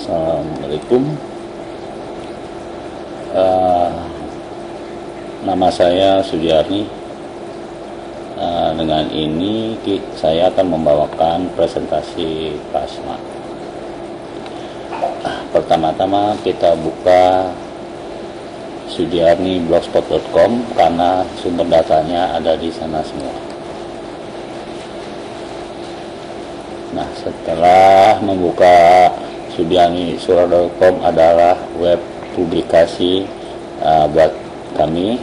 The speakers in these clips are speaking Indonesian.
Assalamualaikum. Nama saya Sudiarni. Dengan ini saya akan membawakan presentasi plasma. Pertama-tama kita buka sudiarni.blogspot.com karena sumber datanya ada di sana semua. Nah, setelah membuka sudiarni.surah.com adalah web publikasi buat kami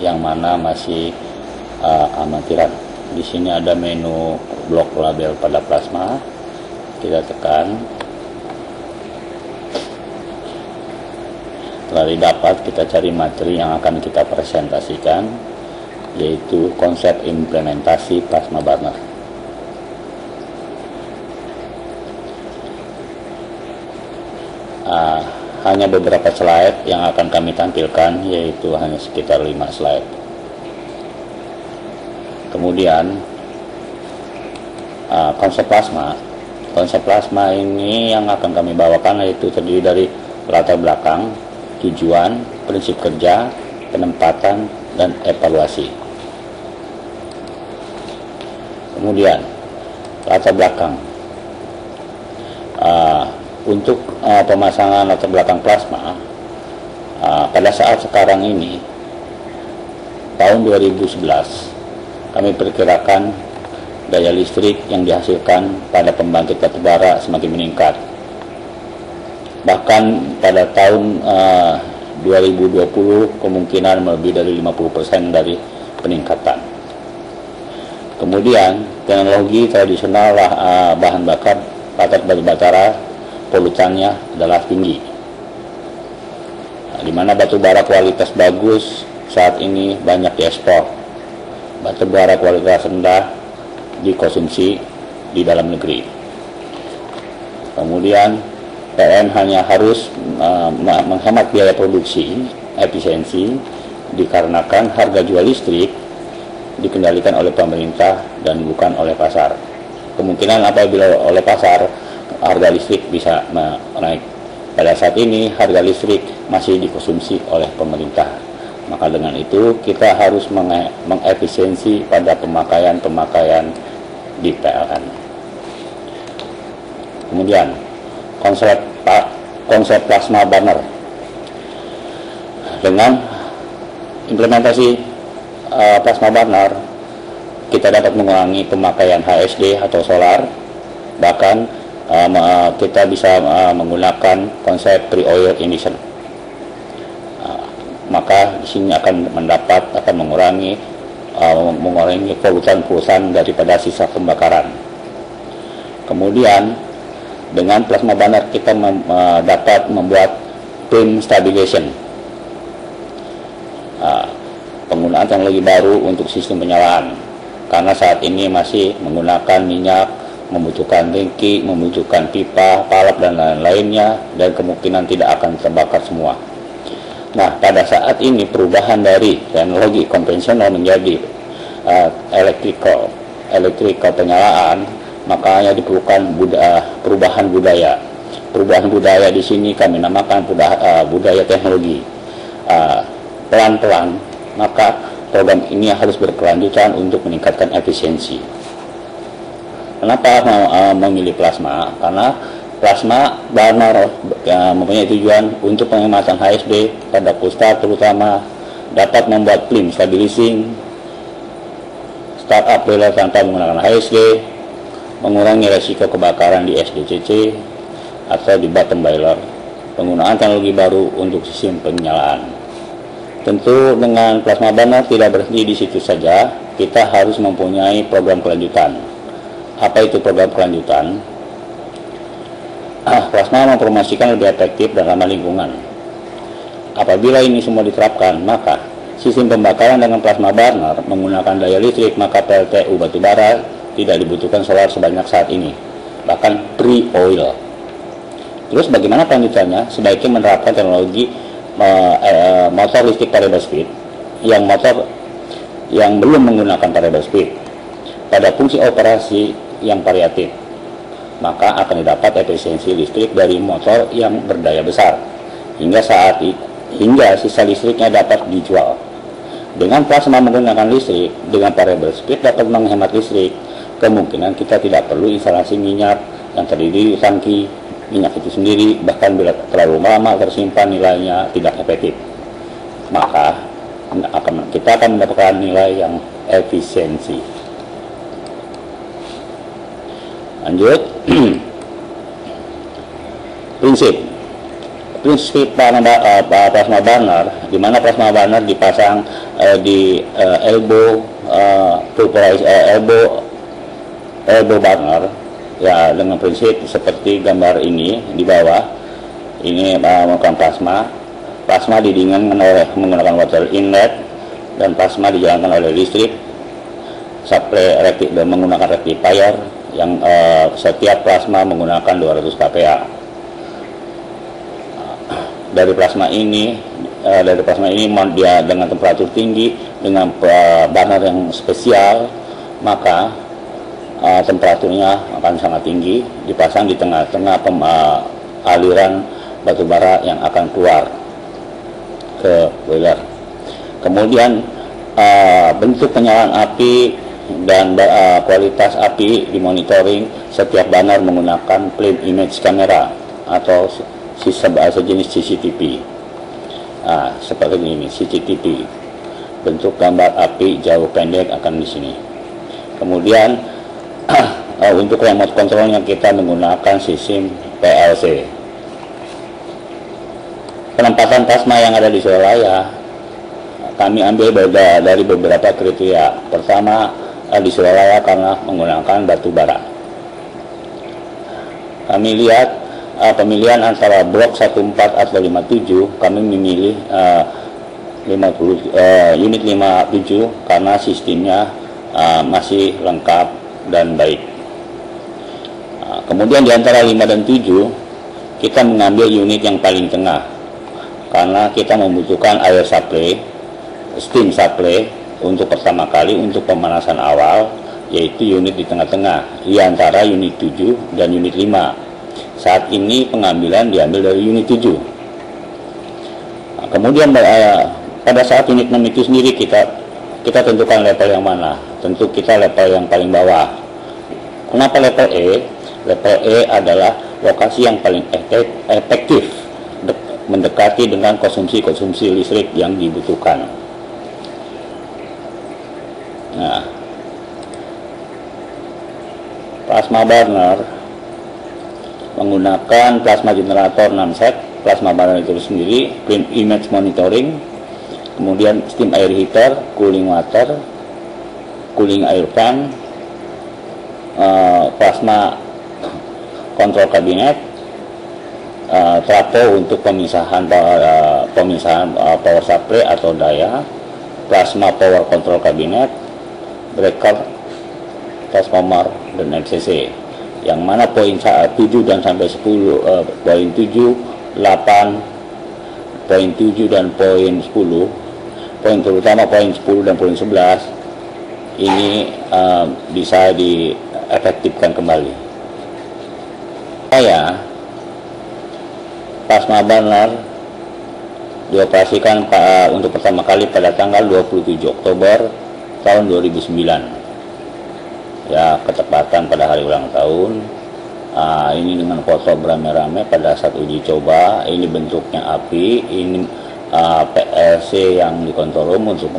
yang mana masih amatiran. Di sini ada menu blok label pada plasma. Kita tekan. Setelah didapat, kita cari materi yang akan kita presentasikan, yaitu konsep implementasi plasma burner. Hanya beberapa slide yang akan kami tampilkan, yaitu hanya sekitar 5 slide. Kemudian konsep plasma ini yang akan kami bawakan yaitu terdiri dari latar belakang, tujuan, prinsip kerja, penempatan, dan evaluasi. Kemudian latar belakang. Untuk pemasangan latar belakang plasma pada saat sekarang ini tahun 2011 kami perkirakan daya listrik yang dihasilkan pada pembangkit batubara semakin meningkat. Bahkan pada tahun 2020 kemungkinan lebih dari 50% dari peningkatan. Kemudian teknologi tradisional bahan bakar bakat batu bara polutannya adalah tinggi, di mana batu bara kualitas bagus saat ini banyak diekspor, batu bara kualitas rendah dikonsumsi di dalam negeri. Kemudian PLN hanya harus menghemat biaya produksi efisiensi dikarenakan harga jual listrik dikendalikan oleh pemerintah dan bukan oleh pasar. Kemungkinan apabila oleh pasar harga listrik bisa naik. Pada saat ini harga listrik masih dikonsumsi oleh pemerintah. Maka dengan itu kita harus mengefisiensi pada pemakaian di PLN. Kemudian konsep plasma burner. Dengan implementasi plasma burner kita dapat mengurangi pemakaian HSD atau solar, bahkan kita bisa menggunakan konsep pre-oil emission. Maka di sini akan mengurangi polutan daripada sisa pembakaran. Kemudian dengan plasma burner kita dapat membuat flame stabilization, penggunaan teknologi baru untuk sistem penyalaan, karena saat ini masih menggunakan minyak, membutuhkan tangki, membutuhkan pipa, palap, dan lain-lainnya, dan kemungkinan tidak akan terbakar semua. Nah, pada saat ini perubahan dari teknologi konvensional menjadi elektrikal penyalaan, makanya diperlukan perubahan budaya. Perubahan budaya di sini kami namakan budaya teknologi. Pelan-pelan, maka program ini harus berkelanjutan untuk meningkatkan efisiensi. Kenapa memilih plasma? Karena plasma burner mempunyai tujuan untuk penghematan HSD pada pusat, terutama dapat membuat flame stabilizing, startup boiler tanpa menggunakan HSD, mengurangi resiko kebakaran di SDCC atau di bottom boiler, penggunaan teknologi baru untuk sistem penyalaan. Tentu dengan plasma burner tidak berhenti di situ saja, kita harus mempunyai program kelanjutan. Apa itu program kelanjutan? Plasma mempromosikan lebih efektif dan ramah lingkungan. Apabila ini semua diterapkan, maka sistem pembakaran dengan plasma burner menggunakan daya listrik, maka PLTU batubara tidak dibutuhkan solar sebanyak saat ini, bahkan pre-oil. Terus bagaimana kelanjutannya? Sebaiknya menerapkan teknologi motor listrik variable speed yang belum menggunakan variable speed pada fungsi operasi yang variatif. maka akan didapat efisiensi listrik dari motor yang berdaya besar hingga sisa listriknya dapat dijual. Dengan plasma menggunakan listrik dengan variable speed dapat menghemat listrik. Kemungkinan kita tidak perlu instalasi minyak yang terdiri di tangki minyak itu sendiri, bahkan bila terlalu lama tersimpan nilainya tidak efektif. Maka kita akan mendapatkan nilai yang efisiensi. Lanjut. prinsip plasma burner, di mana plasma burner dipasang di elbow burner, ya, dengan prinsip seperti gambar ini di bawah. Ini menggunakan plasma didinginkan menggunakan water inlet, dan plasma dijalankan oleh listrik supply dan menggunakan rectifier yang setiap plasma menggunakan 200 kPa. Dari plasma ini dia dengan temperatur tinggi dengan burner yang spesial, maka temperaturnya akan sangat tinggi, dipasang di tengah-tengah aliran batu bara yang akan keluar ke boiler. Kemudian bentuk penyalaan api dan kualitas api dimonitoring. Setiap burner menggunakan plain image camera atau sejenis CCTV. Seperti ini CCTV. Bentuk gambar api jauh pendek akan di sini. Kemudian untuk remote controlnya kita menggunakan sistem PLC. Penempatan plasma yang ada di Suralaya kami ambil dari beberapa kriteria. Pertama, di Suralaya karena menggunakan batu bara. Kami lihat pemilihan antara blok 14 atau 57, kami memilih unit 57 karena sistemnya masih lengkap dan baik. Kemudian di antara 5 dan 7 kita mengambil unit yang paling tengah karena kita membutuhkan air supply, steam supply untuk pertama kali untuk pemanasan awal, yaitu unit di tengah-tengah di antara unit 7 dan unit 5. Saat ini pengambilan diambil dari unit 7. Kemudian pada saat unit 6 itu sendiri kita tentukan level yang mana. Tentu kita level yang paling bawah. Kenapa level E? Level E adalah lokasi yang paling efektif mendekati dengan konsumsi listrik yang dibutuhkan. Nah, plasma burner menggunakan plasma generator 6 set, plasma burner itu sendiri, clean image monitoring, kemudian steam air heater, cooling water, cooling air fan, plasma kontrol kabinet, trafo untuk pemisahan power supply atau daya, plasma power control kabinet, breaker, transformer, dan FCC. Yang mana poin 7 dan sampai 10, poin 7, 8, poin 7 dan poin 10, poin terutama poin 10 dan poin 11 ini bisa diefektifkan kembali. Plasma burner dioperasikan untuk pertama kali pada tanggal 27 Oktober tahun 2009. Ya, ketepatan pada hari ulang tahun. Ini dengan foto beramai-ramai pada saat uji coba. Ini bentuknya api. Ini PLC yang di control room untuk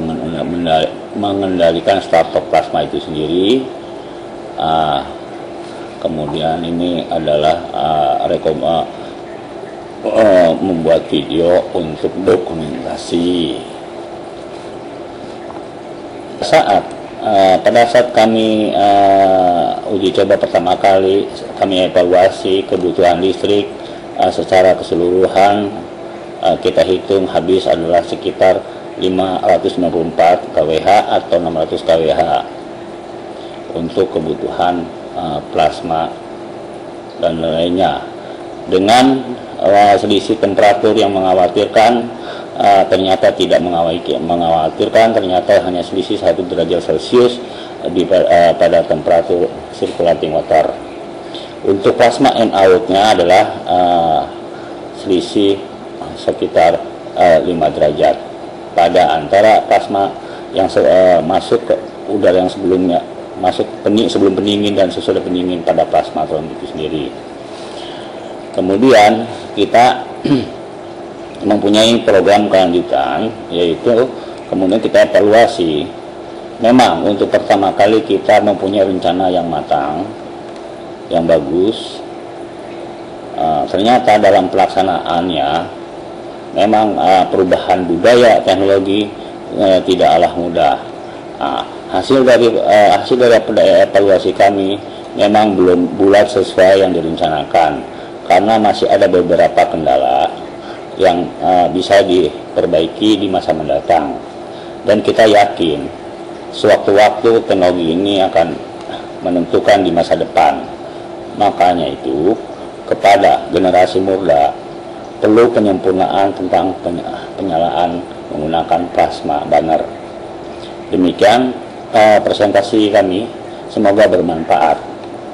mengendalikan start-stop plasma itu sendiri. Kemudian ini adalah membuat video untuk dokumentasi. Pada saat kami uji coba pertama kali, kami evaluasi kebutuhan listrik secara keseluruhan. Kita hitung habis adalah sekitar 594 kWh atau 600 kWh untuk kebutuhan plasma dan lainnya. Dengan selisih temperatur yang mengkhawatirkan, ternyata tidak mengkhawatirkan, ternyata hanya selisih 1 derajat Celcius pada temperatur circulating water. Untuk plasma in outnya adalah selisih sekitar 5 derajat pada antara plasma yang masuk ke udara yang sebelumnya, masuk sebelum pendingin dan sesudah pendingin pada plasmatron itu sendiri. Kemudian kita mempunyai program kelanjutan, yaitu kemudian kita evaluasi. Memang untuk pertama kali kita mempunyai rencana yang matang, yang bagus. Ternyata dalam pelaksanaannya memang perubahan budaya teknologi tidaklah mudah. Hasil dari evaluasi kami memang belum bulat sesuai yang direncanakan, karena masih ada beberapa kendala yang bisa diperbaiki di masa mendatang. Dan kita yakin sewaktu-waktu teknologi ini akan menentukan di masa depan. Makanya itu kepada generasi muda perlu penyempurnaan tentang penyalaan menggunakan plasma burner. Demikian presentasi kami, semoga bermanfaat.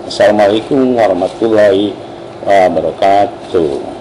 Assalamualaikum warahmatullahi wabarakatuh.